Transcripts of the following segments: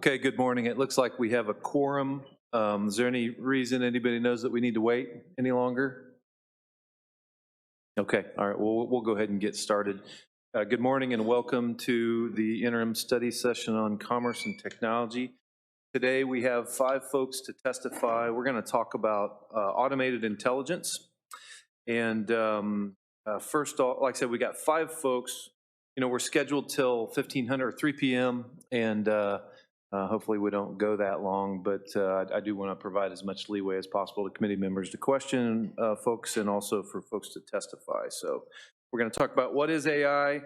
Okay, good morning. It looks like we have a quorum. Is there any reason anybody knows that we need to wait any longer? Okay, all right, we'll go ahead and get started. Good morning and welcome to the interim study session on commerce and technology. Today we have 5 folks to testify. We're going to talk about automated intelligence. And first, like I said, we got 5 folks. You know, we're scheduled till 1500 or 3 p.m. and hopefully we don't go that long, but I do want to provide as much leeway as possible to committee members to question folks and also for folks to testify. So we're going to talk about what is AI,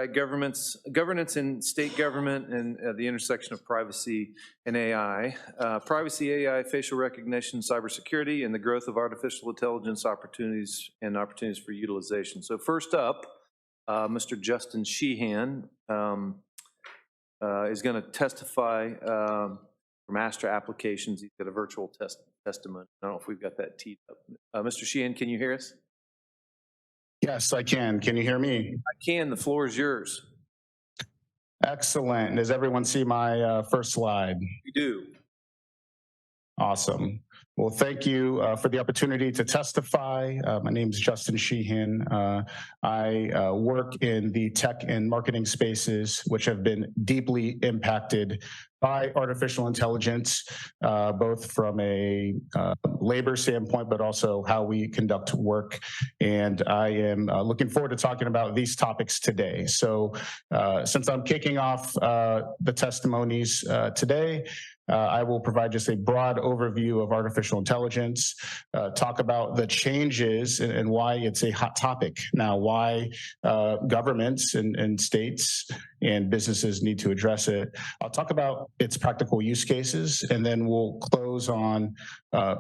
governance in state government, and the intersection of privacy and AI, privacy, AI, facial recognition, cybersecurity, and the growth of artificial intelligence opportunities for utilization. So first up, Mr. Justin Sheehan is going to testify for master applications. He's got a virtual testimony. I don't know if we've got that teed up. Mr. Sheehan, can you hear us? Yes, I can. Can you hear me? I can. The floor is yours. Excellent. Does everyone see my first slide? We do. Awesome. Well, thank you for the opportunity to testify. My name is Justin Sheehan. I work in the tech and marketing spaces, which have been deeply impacted by artificial intelligence, both from a labor standpoint, but also how we conduct work. And I am looking forward to talking about these topics today. So since I'm kicking off the testimonies today, I will provide just a broad overview of artificial intelligence, talk about the changes and why it's a hot topic now, why governments and states and businesses need to address it. I'll talk about its practical use cases, and then we'll close on a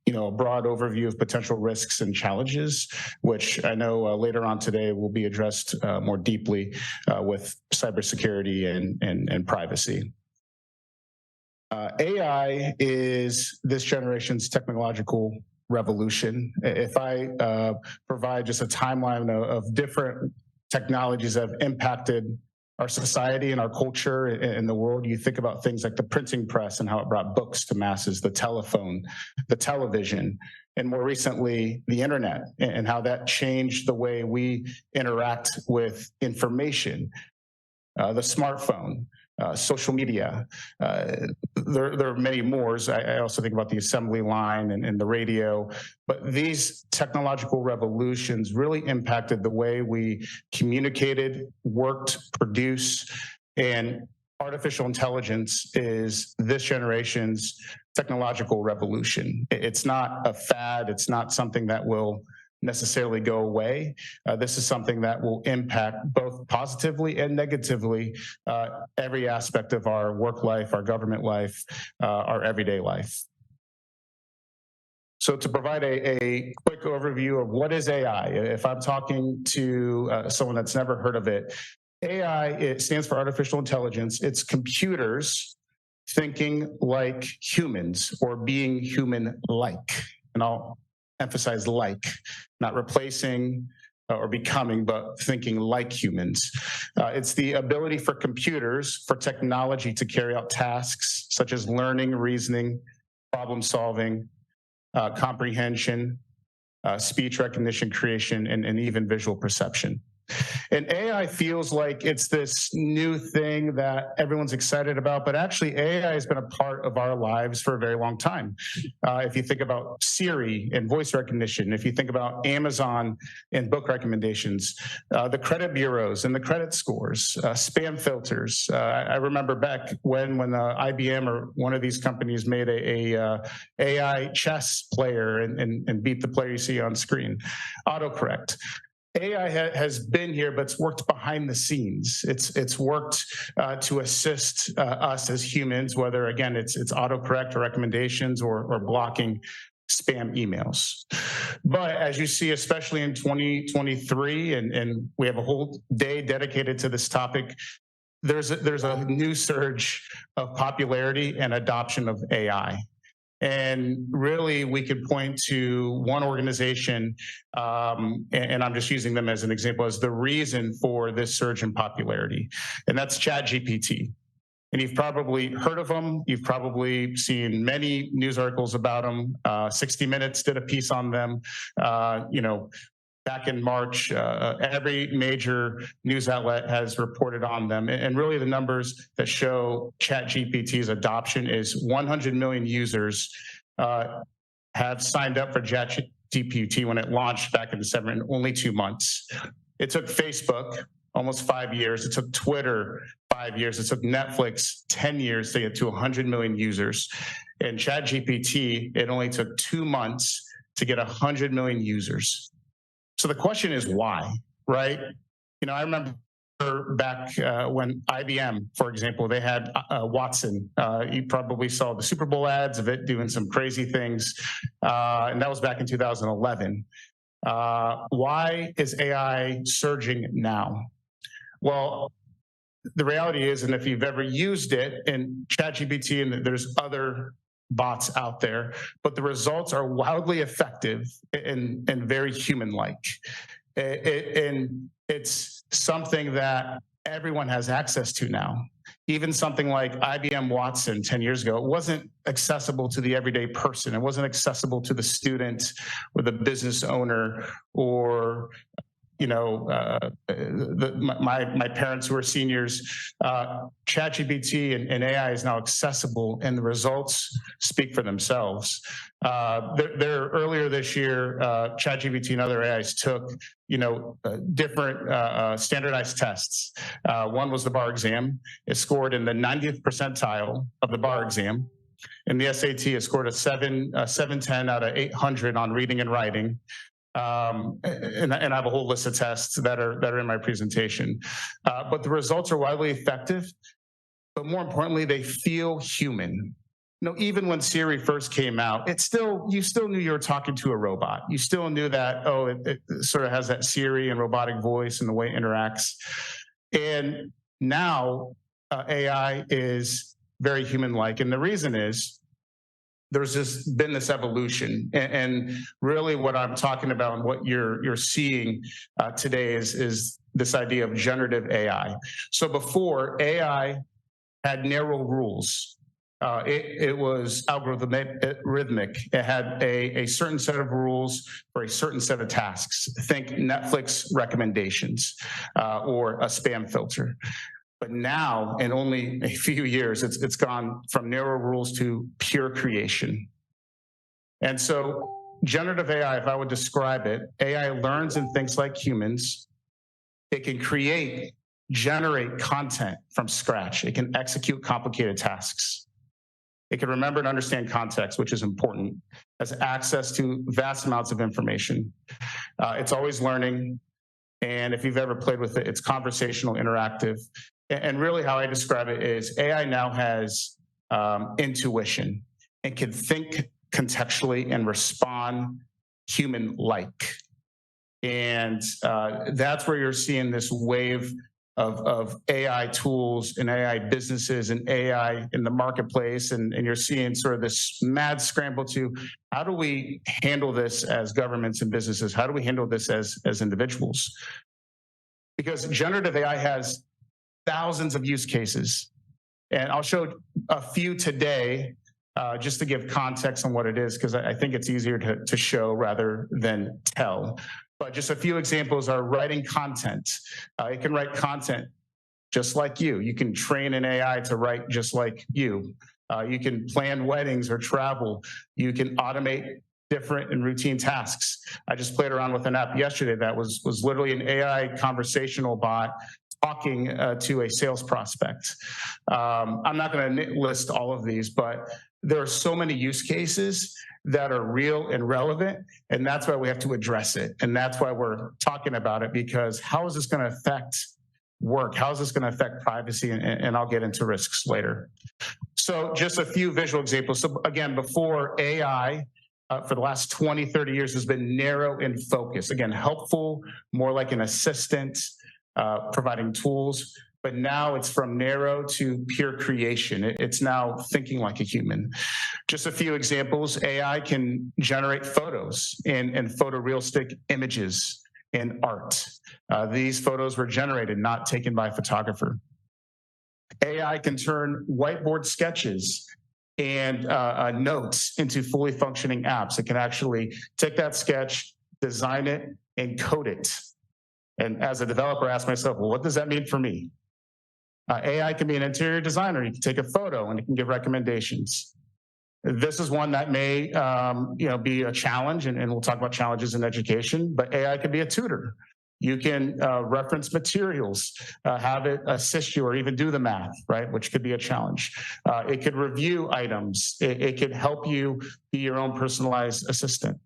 broad overview of potential risks and challenges, which I know later on today will be addressed more deeply with cybersecurity and privacy. AI is this generation's technological revolution. If I provide just a timeline of different technologies that have impacted our society and our culture in the world, you think about things like the printing press and how it brought books to masses, the telephone, the television, and more recently, the internet, and how that changed the way we interact with information, the smartphone, social media. There are many more. I also think about the assembly line and the radio. But these technological revolutions really impacted the way we communicated, worked, produced, and artificial intelligence is this generation's technological revolution. It's not a fad. It's not something that will necessarily go away. This is something that will impact both positively and negatively every aspect of our work life, our government life, our everyday life. So to provide a quick overview of what is AI, if I'm talking to someone that's never heard of it, AI, it stands for artificial intelligence. It's computers thinking like humans or being human-like. And I'll emphasize like, not replacing or becoming, but thinking like humans. It's the ability for computers, for technology to carry out tasks such as learning, reasoning, problem solving, comprehension, speech recognition, creation, and even visual perception. And AI feels like it's this new thing that everyone's excited about, but actually AI has been a part of our lives for a very long time. If you think about Siri and voice recognition, if you think about Amazon and book recommendations, the credit bureaus and the credit scores, spam filters. I remember back when IBM or one of these companies made a AI chess player and beat the player you see on screen. Autocorrect. AI has been here, but it's worked behind the scenes. It's worked to assist us as humans, whether, again, it's autocorrect or recommendations or blocking spam emails. But as you see, especially in 2023, and we have a whole day dedicated to this topic, there's a new surge of popularity and adoption of AI. And really, we could point to one organization, and I'm just using them as an example, as the reason for this surge in popularity, and that's ChatGPT. And you've probably heard of them. You've probably seen many news articles about them. 60 Minutes did a piece on them. Back in March, every major news outlet has reported on them. And really the numbers that show ChatGPT's adoption is 100 million users have signed up for ChatGPT when it launched back in December in only 2 months. It took Facebook almost 5 years. It took Twitter 5 years. It took Netflix 10 years to get to 100 million users. And ChatGPT, it only took 2 months to get 100 million users. So the question is why, right? I remember back when IBM, for example, they had Watson. You probably saw the Super Bowl ads of it doing some crazy things. And that was back in 2011. Why is AI surging now? Well, the reality is, and if you've ever used it in ChatGPT, and there's other bots out there, but the results are wildly effective and very human-like. And it's something that everyone has access to now. Even something like IBM Watson 10 years ago, it wasn't accessible to the everyday person. It wasn't accessible to the student or the business owner or my parents who are seniors. ChatGPT and AI is now accessible, and the results speak for themselves. Earlier this year, ChatGPT and other AIs took different standardized tests. One was the bar exam. It scored in the 90th percentile of the bar exam. In the SAT, it scored a 710 out of 800 on reading and writing. And I have a whole list of tests that are in my presentation. But the results are widely effective, but more importantly, they feel human. Even when Siri first came out, you still knew you were talking to a robot. You still knew that, it sort of has that Siri and robotic voice and the way it interacts. And now AI is very human-like. And the reason is, there's been this evolution, and really what I'm talking about and what you're seeing today is this idea of generative AI. So before, AI had narrow rules. It was algorithmic. It had a certain set of rules for a certain set of tasks. Think Netflix recommendations or a spam filter. But now, in only a few years, it's gone from narrow rules to pure creation. And so generative AI, if I would describe it, AI learns and thinks like humans. It can generate content from scratch. It can execute complicated tasks. It can remember and understand context, which is important. It has access to vast amounts of information. It's always learning. And if you've ever played with it, it's conversational, interactive. And really how I describe it is AI now has intuition and can think contextually and respond human-like. And that's where you're seeing this wave of AI tools and AI businesses and AI in the marketplace. And you're seeing sort of this mad scramble to how do we handle this as governments and businesses? How do we handle this as individuals? Because generative AI has thousands of use cases. And I'll show a few today just to give context on what it is, because I think it's easier to show rather than tell. But just a few examples are writing content. It can write content just like you. You can train an AI to write just like you. You can plan weddings or travel. You can automate different and routine tasks. I just played around with an app yesterday that was literally an AI conversational bot talking to a sales prospect. I'm not going to list all of these, but there are so many use cases that are real and relevant, and that's why we have to address it. And that's why we're talking about it, because how is this going to affect work? How is this going to affect privacy? And I'll get into risks later. So just a few visual examples. So again, before AI, for the last 20, 30 years has been narrow in focus. Again, helpful, more like an assistant, providing tools. But now it's from narrow to pure creation. It's now thinking like a human. Just a few examples. AI can generate photos and photorealistic images and art. These photos were generated, not taken by a photographer. AI can turn whiteboard sketches and notes into fully functioning apps. It can actually take that sketch, design it, and code it. And as a developer, I ask myself, well, what does that mean for me? AI can be an interior designer. You can take a photo and it can give recommendations. This is one that may be a challenge, and we'll talk about challenges in education, but AI can be a tutor. You can reference materials, have it assist you, or even do the math, right, which could be a challenge. It could review items. It could help you be your own personalized assistant.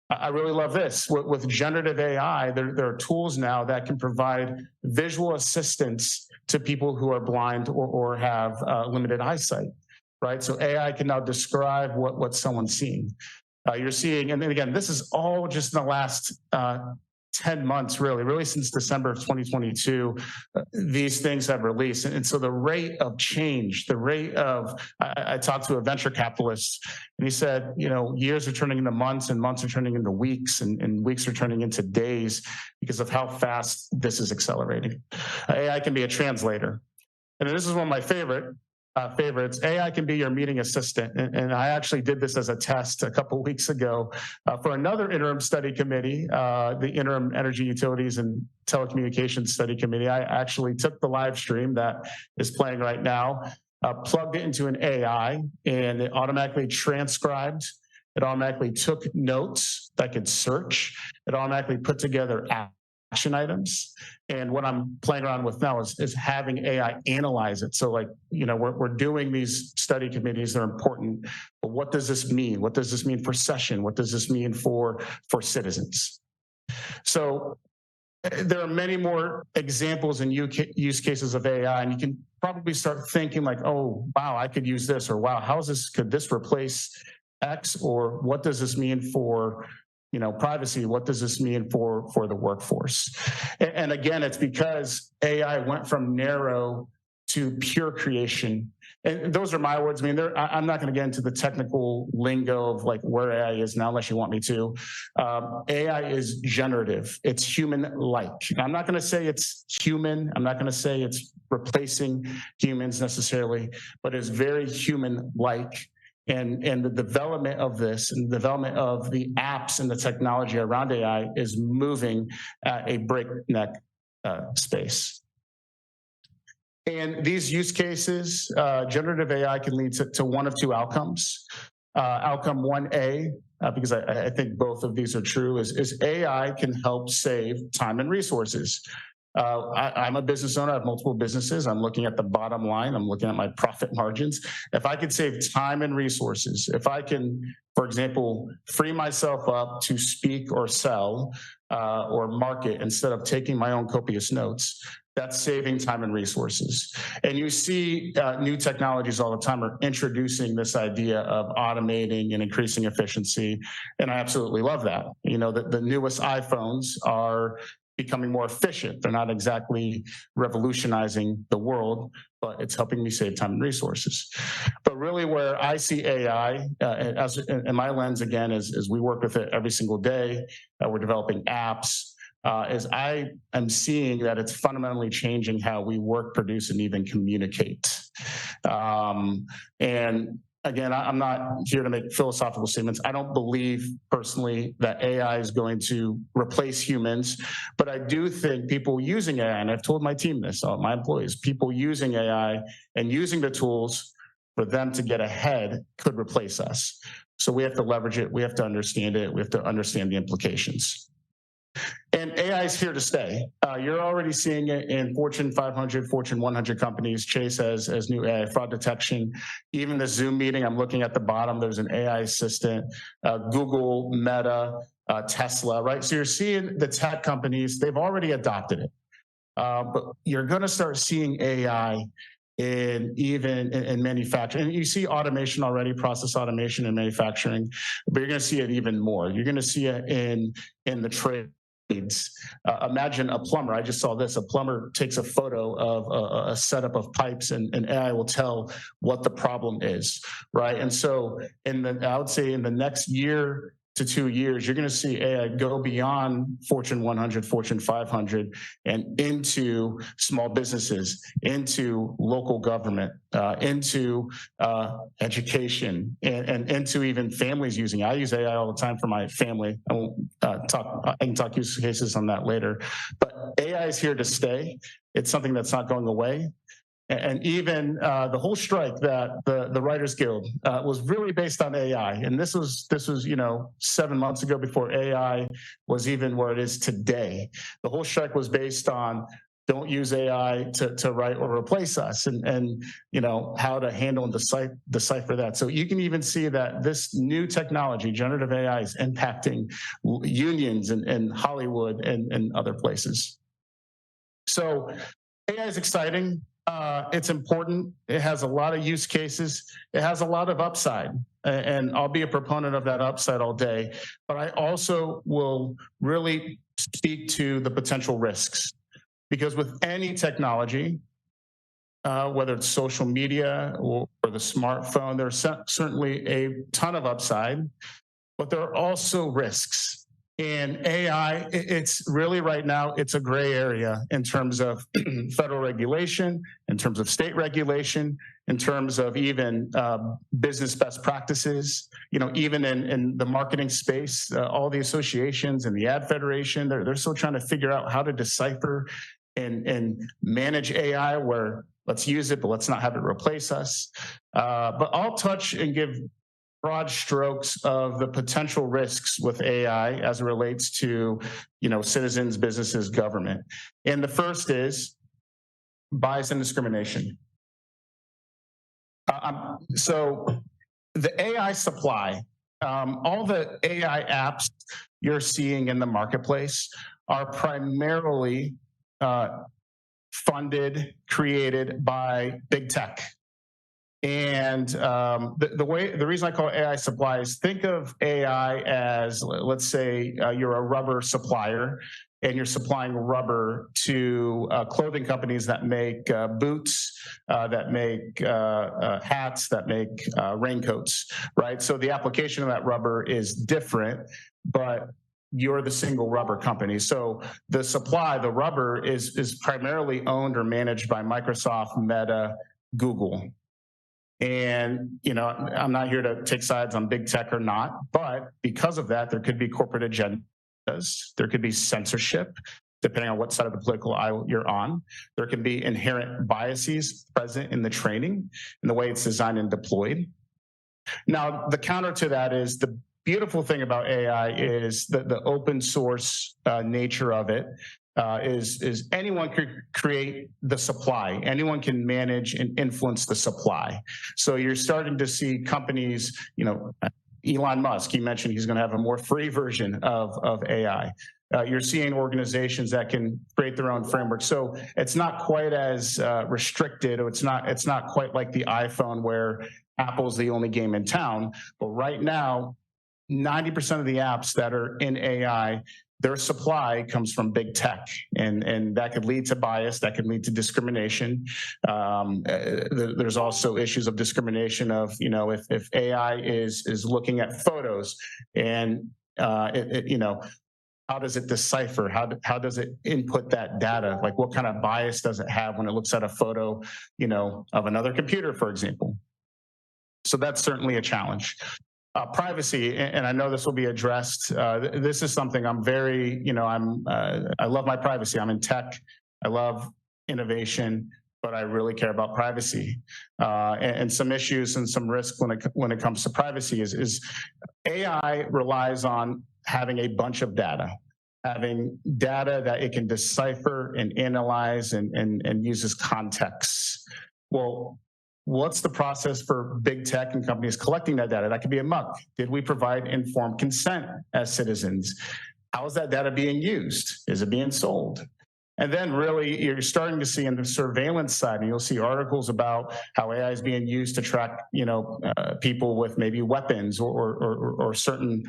I really love this. With generative AI, there are tools now that can provide visual assistance to people who are blind or have limited eyesight, right? So AI can now describe what someone's seeing. You're seeing, and then again, this is all just in the last 10 months, really since December of 2022, these things have released. And so the rate of change, the rate of, I talked to a venture capitalist and he said, years are turning into months and months are turning into weeks and weeks are turning into days because of how fast this is accelerating. AI can be a translator. And this is one of my favorites. AI can be your meeting assistant. And I actually did this as a test a couple of weeks ago for another interim study committee, the Interim Energy Utilities and Telecommunications Study Committee. I actually took the live stream that is playing right now, plugged it into an AI, and it automatically transcribed. It automatically took notes that could search. It automatically put together action items. And what I'm playing around with now is having AI analyze it. So we're doing these study committees, they're important, but what does this mean? What does this mean for session? What does this mean for citizens? So there are many more examples and use cases of AI, and you can probably start thinking like, oh, wow, I could use this, or wow, could this replace X, or what does this mean for privacy? What does this mean for the workforce? And again, it's because AI went from narrow to pure creation. And those are my words. I mean, I'm not going to get into the technical lingo of where AI is now, unless you want me to. AI is generative. It's human-like. I'm not going to say it's human. I'm not going to say it's replacing humans necessarily, but it's very human-like. And the development of this and the development of the apps and the technology around AI is moving at a breakneck space. And these use cases, generative AI can lead to one of two outcomes. Outcome 1A, because I think both of these are true, is AI can help save time and resources. I'm a business owner. I have multiple businesses. I'm looking at the bottom line. I'm looking at my profit margins. If I could save time and resources, if I can, for example, free myself up to speak or sell or market instead of taking my own copious notes, that's saving time and resources. And you see new technologies all the time are introducing this idea of automating and increasing efficiency. And I absolutely love that. The newest iPhones are becoming more efficient. They're not exactly revolutionizing the world, but it's helping me save time and resources. But really where I see AI, as in my lens again, is we work with it every single day. We're developing apps. Is I am seeing that it's fundamentally changing how we work, produce, and even communicate. And again, I'm not here to make philosophical statements. I don't believe personally that AI is going to replace humans, but I do think people using AI, and I've told my team this, my employees, people using AI and using the tools for them to get ahead could replace us. So we have to leverage it. We have to understand it. We have to understand the implications. And AI is here to stay. You're already seeing it in Fortune 500, Fortune 100 companies. Chase has new AI fraud detection. Even the Zoom meeting, I'm looking at the bottom, there's an AI assistant. Google, Meta, Tesla, right? So you're seeing the tech companies, they've already adopted it. But you're going to start seeing AI in manufacturing. And you see automation already, process automation in manufacturing, but you're going to see it even more. You're going to see it in the trade. Imagine a plumber. I just saw this. A plumber takes a photo of a setup of pipes, and AI will tell what the problem is, right? And so I would say in the next year to 2 years, you're going to see AI go beyond Fortune 100, Fortune 500, and into small businesses, into local government, into education, and into even families using it. I use AI all the time for my family. I can talk use cases on that later. But AI is here to stay. It's something that's not going away. And even the whole strike that the Writers Guild was really based on AI. And this was 7 months ago, before AI was even where it is today. The whole strike was based on don't use AI to write or replace us, and how to handle and decipher that. So you can even see that this new technology, generative AI, is impacting unions in Hollywood and other places. So AI is exciting. It's important. It has a lot of use cases. It has a lot of upside, and I'll be a proponent of that upside all day. But I also will really speak to the potential risks, because with any technology, whether it's social media or the smartphone, there's certainly a ton of upside, but there are also risks. And AI, it's really right now, it's a gray area in terms of federal regulation, in terms of state regulation, in terms of even business best practices. Even in the marketing space, all the associations and the Ad Federation, they're still trying to figure out how to decipher and manage AI, where let's use it, but let's not have it replace us. But I'll touch and give broad strokes of the potential risks with AI as it relates to, citizens, businesses, government. And the first is bias and discrimination. So the AI supply, all the AI apps you're seeing in the marketplace are primarily funded, created by big tech. And the reason I call it AI supply is, think of AI as, let's say you're a rubber supplier and you're supplying rubber to clothing companies that make boots, that make hats, that make raincoats, right? So the application of that rubber is different, but you're the single rubber company. So the supply, the rubber is primarily owned or managed by Microsoft, Meta, Google. And, I'm not here to take sides on big tech or not, but because of that, there could be corporate agendas. There could be censorship, depending on what side of the political aisle you're on. There can be inherent biases present in the training and the way it's designed and deployed. Now, the counter to that is, the beautiful thing about AI is that the open source nature of it. Is anyone could create the supply. Anyone can manage and influence the supply. So you're starting to see companies, Elon Musk, he mentioned he's going to have a more free version of AI. You're seeing organizations that can create their own framework. So it's not quite as restricted, or it's not quite like the iPhone where Apple's the only game in town. But right now, 90% of the apps that are in AI, their supply comes from big tech, and that could lead to bias, that could lead to discrimination. There's also issues of discrimination of, if AI is looking at photos and, how does it decipher? How does it input that data? Like, what kind of bias does it have when it looks at a photo, of another computer, for example? So that's certainly a challenge. Privacy, and I know this will be addressed. This is something I'm very, I love my privacy. I'm in tech. I love innovation, but I really care about privacy. And some issues and some risks when it comes to privacy is AI relies on having a bunch of data, having data that it can decipher and analyze and uses contexts. Well, what's the process for big tech and companies collecting that data? That could be a month. Did we provide informed consent as citizens? How is that data being used? Is it being sold? And then really, you're starting to see in the surveillance side, and you'll see articles about how AI is being used to track, people with maybe weapons or certain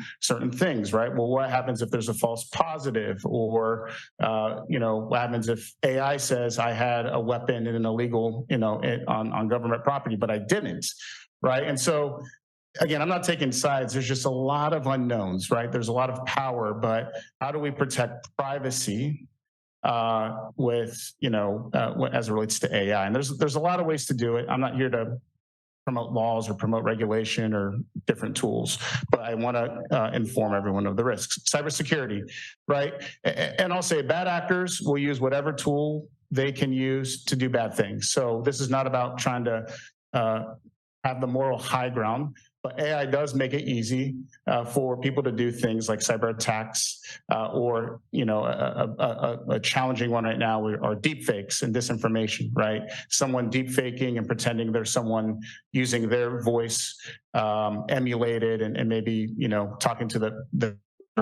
things, right? Well, what happens if there's a false positive, or what happens if AI says I had a weapon in an illegal, on government property, but I didn't, right? And so again, I'm not taking sides. There's just a lot of unknowns, right? There's a lot of power, but how do we protect privacy with, as it relates to AI? And there's a lot of ways to do it. I'm not here to promote laws or promote regulation or different tools, but I want to inform everyone of the risks. Cybersecurity, right? And I'll say bad actors will use whatever tool they can use to do bad things. So this is not about trying to have the moral high ground, but AI does make it easy for people to do things like cyber attacks or, a challenging one right now are deep fakes and disinformation, right? Someone deep faking and pretending there's someone using their voice emulated and maybe, talking to the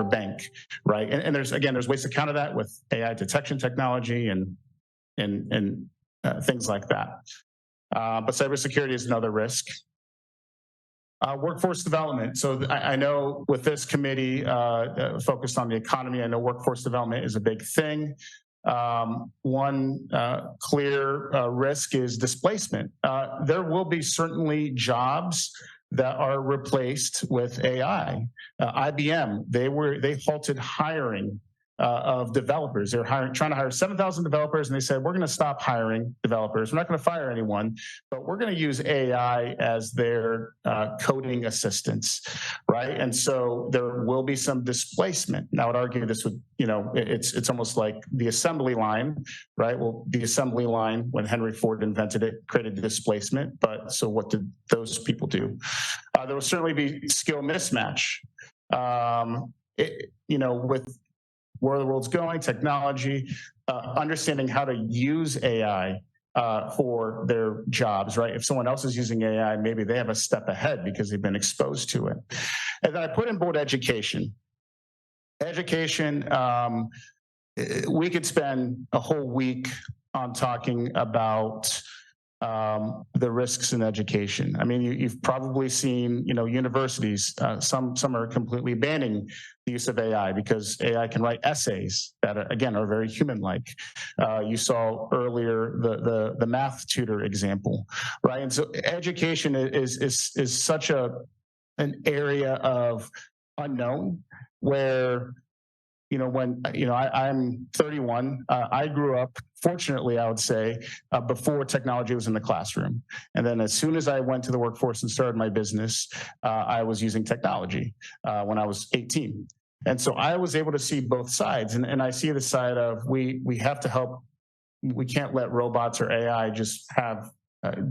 bank, right? And there's ways to counter that with AI detection technology and things like that. But cybersecurity is another risk. Workforce development. So I know with this committee focused on the economy, I know workforce development is a big thing. One clear risk is displacement. There will be certainly jobs that are replaced with AI. IBM, they halted hiring of developers. They're trying to hire 7,000 developers, and they said, we're going to stop hiring developers. We're not going to fire anyone, but we're going to use AI as their coding assistants, right? And so there will be some displacement. Now, I would argue this would, it's almost like the assembly line, right? Well, the assembly line, when Henry Ford invented it, created displacement. But so what did those people do? There will certainly be skill mismatch. With where the world's going, technology, understanding how to use AI for their jobs, right? If someone else is using AI, maybe they have a step ahead because they've been exposed to it. And then I put in bold education. Education, we could spend a whole week on talking about the risks in education. I mean, you've probably seen, universities, some are completely banning the use of AI because AI can write essays that are very human-like. You saw earlier the math tutor example, right? And so education is such an area of unknown where I'm 31. I grew up, fortunately, I would say, before technology was in the classroom. And then as soon as I went to the workforce and started my business, I was using technology when I was 18. And so I was able to see both sides. And I see the side of we have to help. We can't let robots or AI just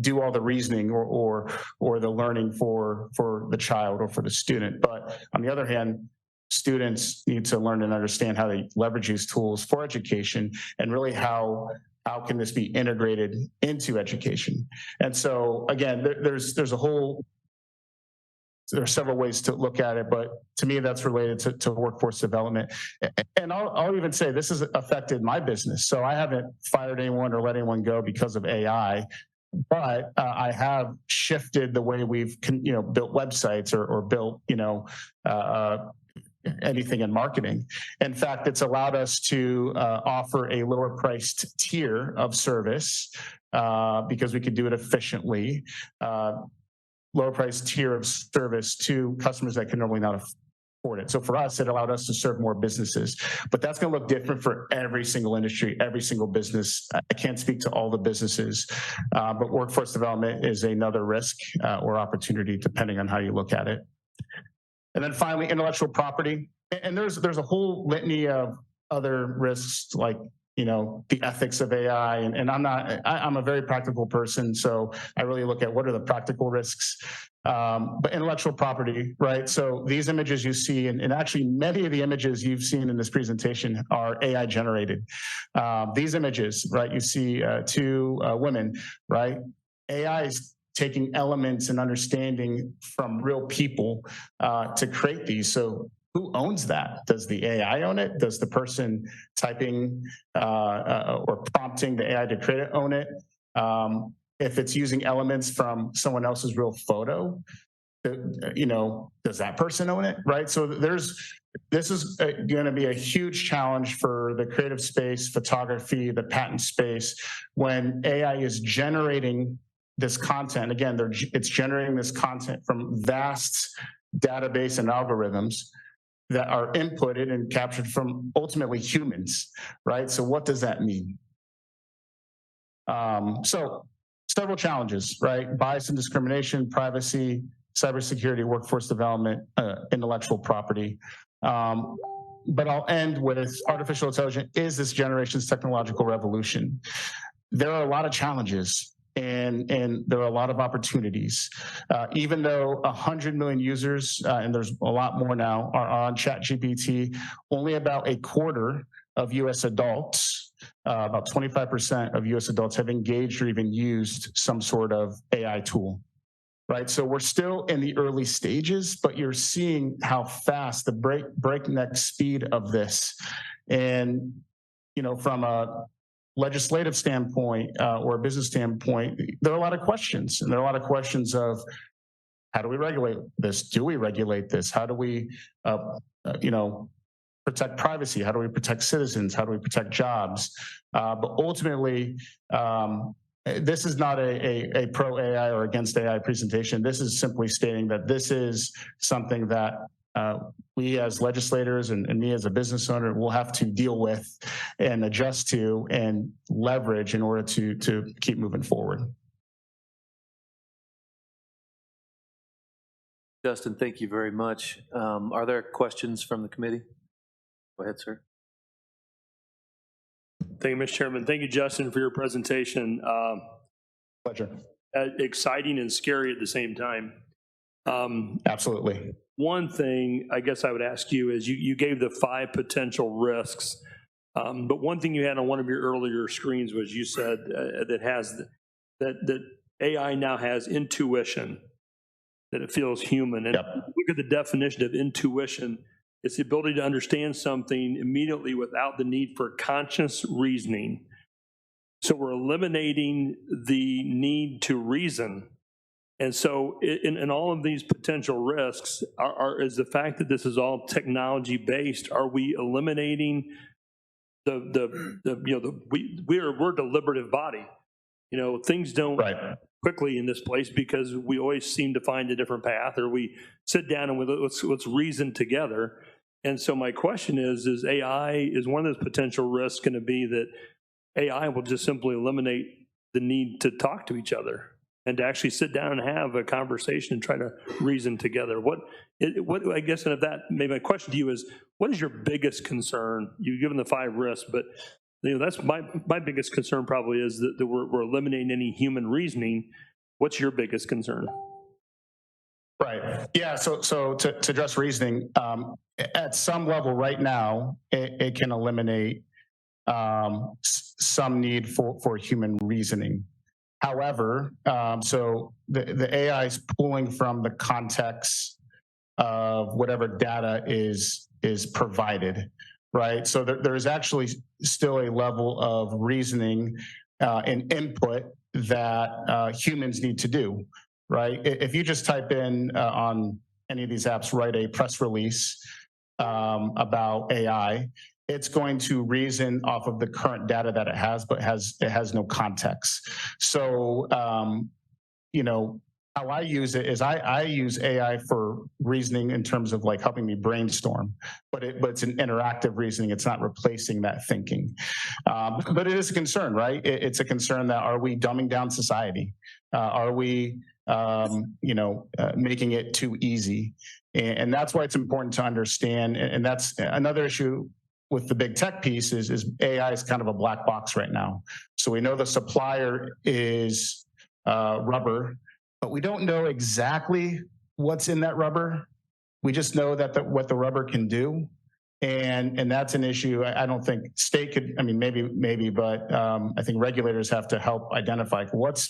do all the reasoning or the learning for the child or for the student. But on the other hand, students need to learn and understand how to leverage these tools for education and really how can this be integrated into education. And so again, there are several ways to look at it, but to me, that's related to workforce development. And I'll even say this has affected my business. So I haven't fired anyone or let anyone go because of AI. But I have shifted the way we've built websites or built anything in marketing. In fact, it's allowed us to offer a lower priced tier of service because we could do it efficiently. Lower priced tier of service to customers that can normally not afford it. So for us, it allowed us to serve more businesses. But that's going to look different for every single industry, every single business. I can't speak to all the businesses, but workforce development is another risk or opportunity, depending on how you look at it. And then finally, intellectual property. And there's a whole litany of other risks like, the ethics of AI. And I'm a very practical person. So I really look at what are the practical risks, but intellectual property, right? So these images you see, and actually many of the images you've seen in this presentation are AI generated. These images, right? You see two women, right? AI is taking elements and understanding from real people to create these. So who owns that? Does the AI own it? Does the person typing or prompting the AI to create it own it? If it's using elements from someone else's real photo, does that person own it, right? So this is going to be a huge challenge for the creative space, photography, the patent space, when AI is generating this content. Again, it's generating this content from vast database and algorithms that are inputted and captured from ultimately humans, right? So what does that mean? So several challenges, right? Bias and discrimination, privacy, cybersecurity, workforce development, intellectual property. But I'll end with artificial intelligence is this generation's technological revolution. There are a lot of challenges and there are a lot of opportunities. Even though 100 million users, and there's a lot more now, are on ChatGPT, only about a quarter of US adults, about 25% of US adults have engaged or even used some sort of AI tool. Right, so we're still in the early stages, but you're seeing how fast the breakneck speed of this, and from a legislative standpoint or a business standpoint, there are a lot of questions, and there are a lot of questions of how do we regulate this? Do we regulate this? How do we, protect privacy? How do we protect citizens? How do we protect jobs? But ultimately, this is not a pro AI or against AI presentation. This is simply stating that this is something that we as legislators and me as a business owner will have to deal with and adjust to and leverage in order to keep moving forward. Justin, thank you very much. Are there questions from the committee? Go ahead, sir. Thank you, Mr. Chairman. Thank you, Justin, for your presentation. Pleasure. Exciting and scary at the same time. Absolutely. One thing I guess I would ask you is you gave the 5 potential risks, but one thing you had on one of your earlier screens was you said that AI now has intuition, that it feels human. And yep. Look at the definition of intuition. It's the ability to understand something immediately without the need for conscious reasoning. So we're eliminating the need to reason. And so in all of these potential risks is the fact that this is all technology based. Are we eliminating we're a deliberative body. Things don't quickly in this place because we always seem to find a different path, or we sit down and let's reason together. And so my question is AI, is one of those potential risks going to be that AI will just simply eliminate the need to talk to each other and to actually sit down and have a conversation and try to reason together? What I guess, and if that, maybe my question to you is, what is your biggest concern? You've given the 5 risks, but that's my biggest concern probably is that we're eliminating any human reasoning. What's your biggest concern? Right. Yeah. So to address reasoning, at some level right now, it can eliminate some need for human reasoning. However, so the AI is pulling from the context of whatever data is provided, right? So there is actually still a level of reasoning and input that humans need to do, right? If you just type in on any of these apps, write a press release about AI, it's going to reason off of the current data that it has, but it has no context. So, how I use it is I use AI for reasoning in terms of like helping me brainstorm, but it's an interactive reasoning. It's not replacing that thinking. But it is a concern, right? It's a concern that are we dumbing down society? Are we, making it too easy? And that's why it's important to understand. And that's another issue with the big tech piece is AI is kind of a black box right now. So we know the supplier is rubber, but we don't know exactly what's in that rubber. We just know that what the rubber can do. And that's an issue. I don't think state could, maybe, but I think regulators have to help identify what's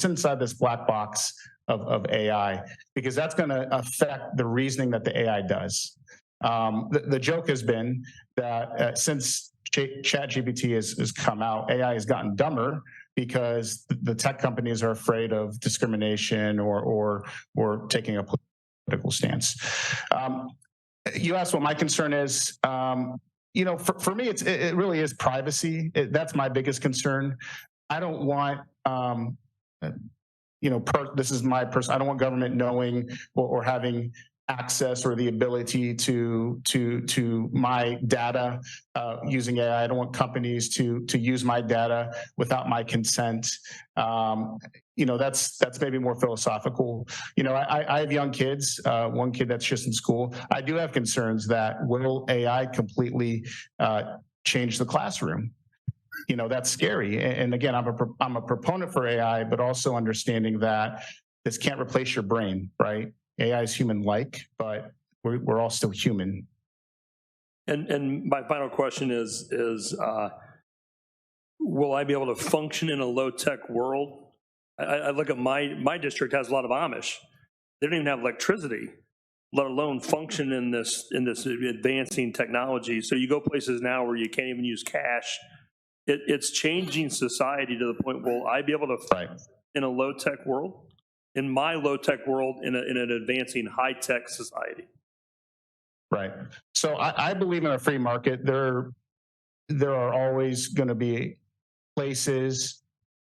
inside this black box of AI, because that's going to affect the reasoning that the AI does. The joke has been that since ChatGPT has come out, AI has gotten dumber because the tech companies are afraid of discrimination or taking a political stance. You asked what my concern is. For me, it really is privacy. That's my biggest concern. I don't want this is my person. I don't want government knowing or having access or the ability to my data using AI. I don't want companies to use my data without my consent. That's maybe more philosophical. I have young kids, one kid that's just in school. I do have concerns that will AI completely change the classroom? That's scary. And again, I'm a proponent for AI, but also understanding that this can't replace your brain, right? AI is human-like, but we're all still human. And my final question is will I be able to function in a low-tech world? I look at my district has a lot of Amish. They don't even have electricity, let alone function in this advancing technology. So you go places now where you can't even use cash. It's changing society to the point, will I be able to function in a low-tech world? In my low-tech world, in an advancing high-tech society? Right. So I believe in a free market. There are always going to be places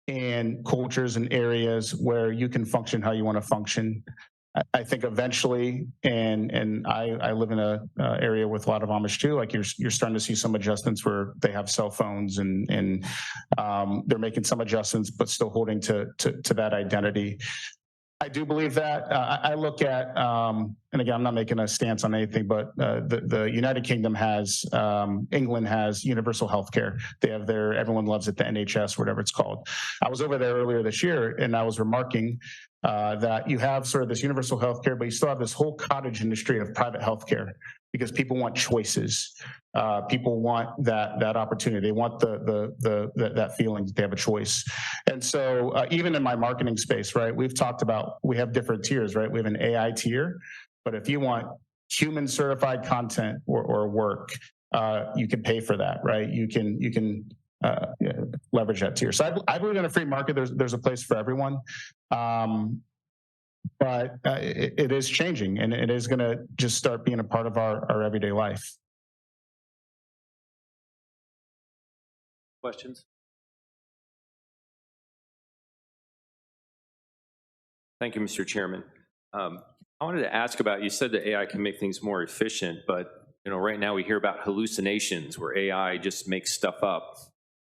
and cultures and areas where you can function how you want to function. I think eventually, and I live in a area with a lot of Amish too. Like you're starting to see some adjustments where they have cell phones and they're making some adjustments, but still holding to that identity. I do believe that. I look at, and again, I'm not making a stance on anything, but the United Kingdom has, England has universal health care. They have everyone loves it, the NHS, whatever it's called. I was over there earlier this year, and I was remarking that you have sort of this universal health care, but you still have this whole cottage industry of private health care because people want choices. People want that opportunity. They want that feeling that they have a choice. And so even in my marketing space, right, we've talked about, we have different tiers, right? We have an AI tier, but if you want human certified content or work, you can pay for that, right? You can leverage that tier. So I believe in a free market. There's a place for everyone. But it is changing, and it is going to just start being a part of our everyday life. Questions? Thank you, Mr. Chairman. I wanted to ask about, you said that AI can make things more efficient, but right now we hear about hallucinations where AI just makes stuff up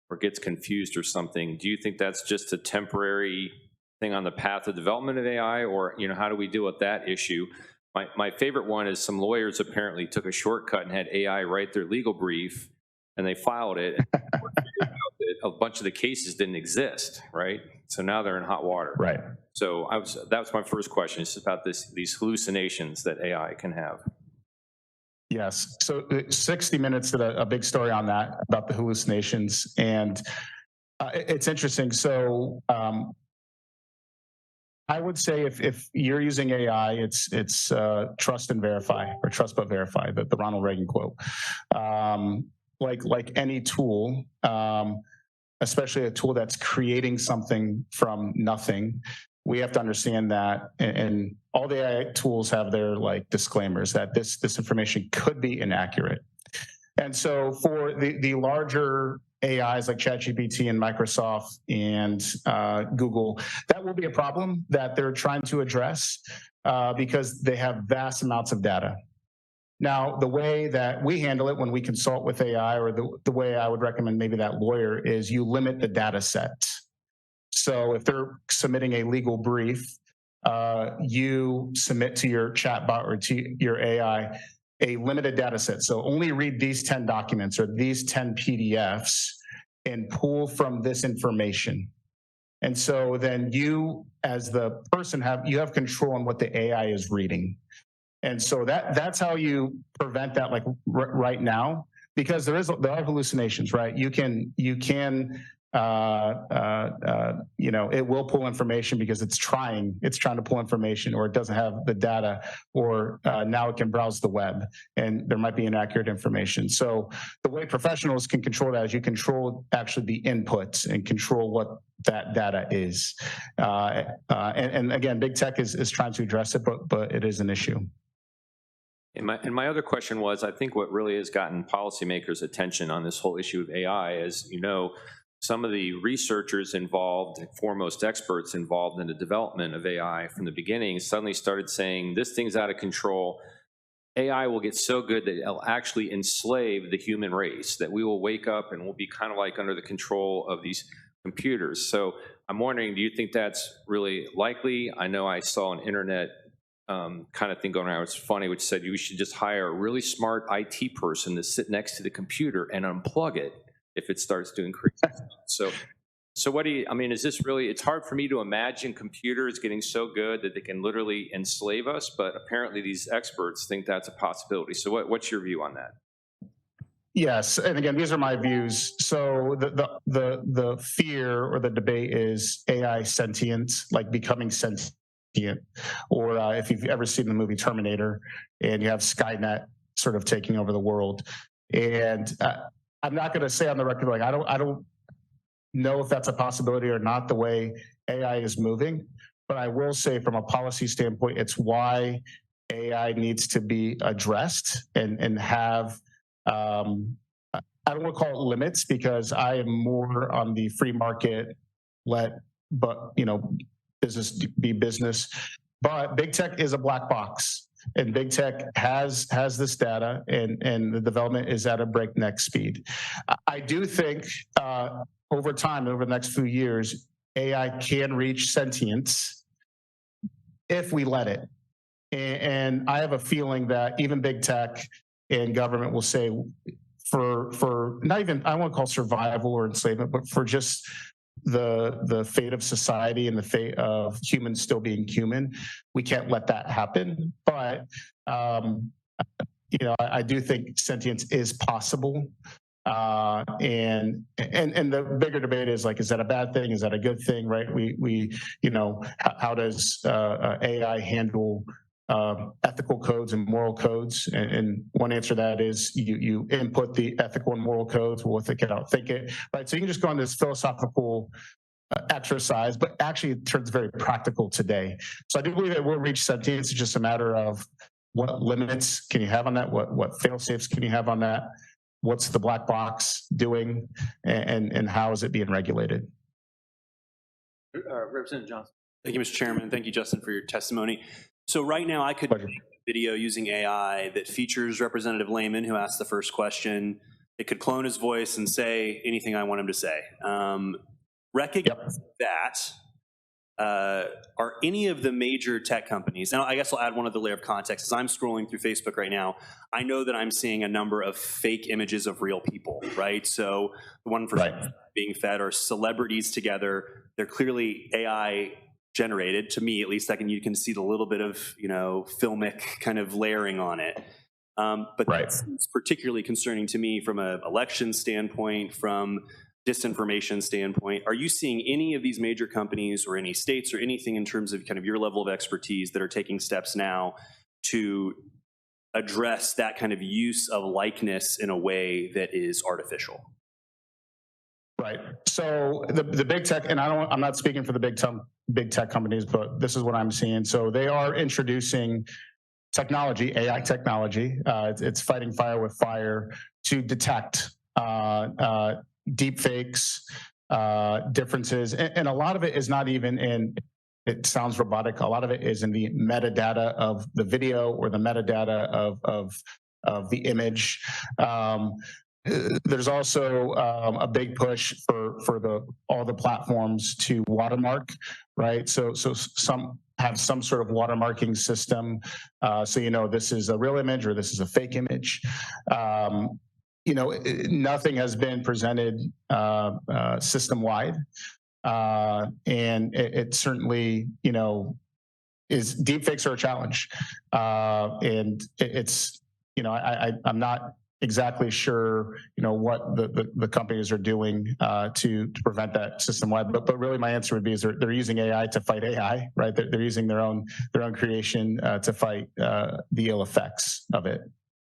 or gets confused or something. Do you think that's just a temporary thing on the path of development of AI, or how do we deal with that issue? My favorite one is some lawyers apparently took a shortcut and had AI write their legal brief, and they filed it. And a bunch of the cases didn't exist, right? So now they're in hot water. Right. So that was my first question. It's about these hallucinations that AI can have. Yes. So 60 Minutes did a big story on that, about the hallucinations, and it's interesting. So I would say if you're using AI, it's trust and verify, or trust but verify, the Ronald Reagan quote. Like any tool, especially a tool that's creating something from nothing, we have to understand that, and all the AI tools have their disclaimers that this information could be inaccurate. And so for the larger AIs like ChatGPT and Microsoft and Google, that will be a problem that they're trying to address because they have vast amounts of data. Now, the way that we handle it when we consult with AI, or the way I would recommend maybe that lawyer, is you limit the data set. So if they're submitting a legal brief, you submit to your chatbot or to your AI a limited data set. So only read these 10 documents or these 10 PDFs and pull from this information. And so then you, as the person, have control on what the AI is reading. And so that's how you prevent that, right now, because there are hallucinations, right? It will pull information because it's trying to pull information, or it doesn't have the data, or now it can browse the web and there might be inaccurate information. So the way professionals can control that is you control actually the inputs and control what that data is. And again, big tech is trying to address it, but it is an issue. And my other question was, I think what really has gotten policymakers' attention on this whole issue of AI is, some of the researchers involved, foremost experts involved in the development of AI from the beginning, suddenly started saying, this thing's out of control. AI will get so good that it'll actually enslave the human race, that we will wake up and we'll be kind of like under the control of these computers. So I'm wondering, do you think that's really likely? I know I saw an internet kind of thing going around. It's funny, which said you should just hire a really smart IT person to sit next to the computer and unplug it if it starts doing crazy stuff. So what do you, I mean, is this really, it's hard for me to imagine computers getting so good that they can literally enslave us, but apparently these experts think that's a possibility. So what's your view on that? Yes, and again, these are my views. So the fear or the debate is AI sentient, like becoming sentient, or if you've ever seen the movie Terminator, and you have Skynet sort of taking over the world. And I'm not going to say on the record like I don't know if that's a possibility or not, the way AI is moving. But I will say, from a policy standpoint, it's why AI needs to be addressed and have. I don't want to call it limits, because I am more on the free market, but business be business. But big tech is a black box, and big tech has this data, and the development is at a breakneck speed. I do think over time, over the next few years, AI can reach sentience if we let it. And I have a feeling that even big tech and government will say, for not even, I won't call survival or enslavement, but for just the fate of society and the fate of humans still being human, we can't let that happen. But I do think sentience is possible. And the bigger debate is like, is that a bad thing? Is that a good thing? Right? How does AI handle ethical codes and moral codes? And one answer to that is you input the ethical and moral codes, well, if it can outthink it, right? So you can just go on this philosophical exercise, but actually it turns very practical today. So I do believe it will reach sentience. It's just a matter of what limits can you have on that? What fail-safes can you have on that? What's the black box doing, and how is it being regulated? Representative Johnson. Thank you, Mr. Chairman. Thank you, Justin, for your testimony. So right now I could make a video using AI that features Representative Lehman, who asked the first question. It could clone his voice and say anything I want him to say. Recognize that. Are any of the major tech companies, now I guess I'll add one other layer of context. As I'm scrolling through Facebook right now, I know that I'm seeing a number of fake images of real people, right? So the one for being fed are celebrities together. They're clearly AI generated. To me, at least, you can see the little bit of filmic kind of layering on it. But that's particularly concerning to me from an election standpoint, from disinformation standpoint. Are you seeing any of these major companies or any states or anything in terms of kind of your level of expertise that are taking steps now to address that kind of use of likeness in a way that is artificial? Right. So the big tech, and I'm not speaking for the big tech companies, but this is what I'm seeing. So they are introducing technology, AI technology. It's fighting fire with fire to detect deep fakes, differences. And a lot of it is not even in, it sounds robotic, a lot of it is in the metadata of the video or the metadata of the image. There's also a big push for all the platforms to watermark, right? So some have some sort of watermarking system, so this is a real image or this is a fake image. Nothing has been presented system-wide, and it certainly, is deepfakes are a challenge, and it's, I'm not exactly sure, what the companies are doing to prevent that system-wide. But really, my answer would be is they're using AI to fight AI, right? They're using their own creation to fight the ill effects of it.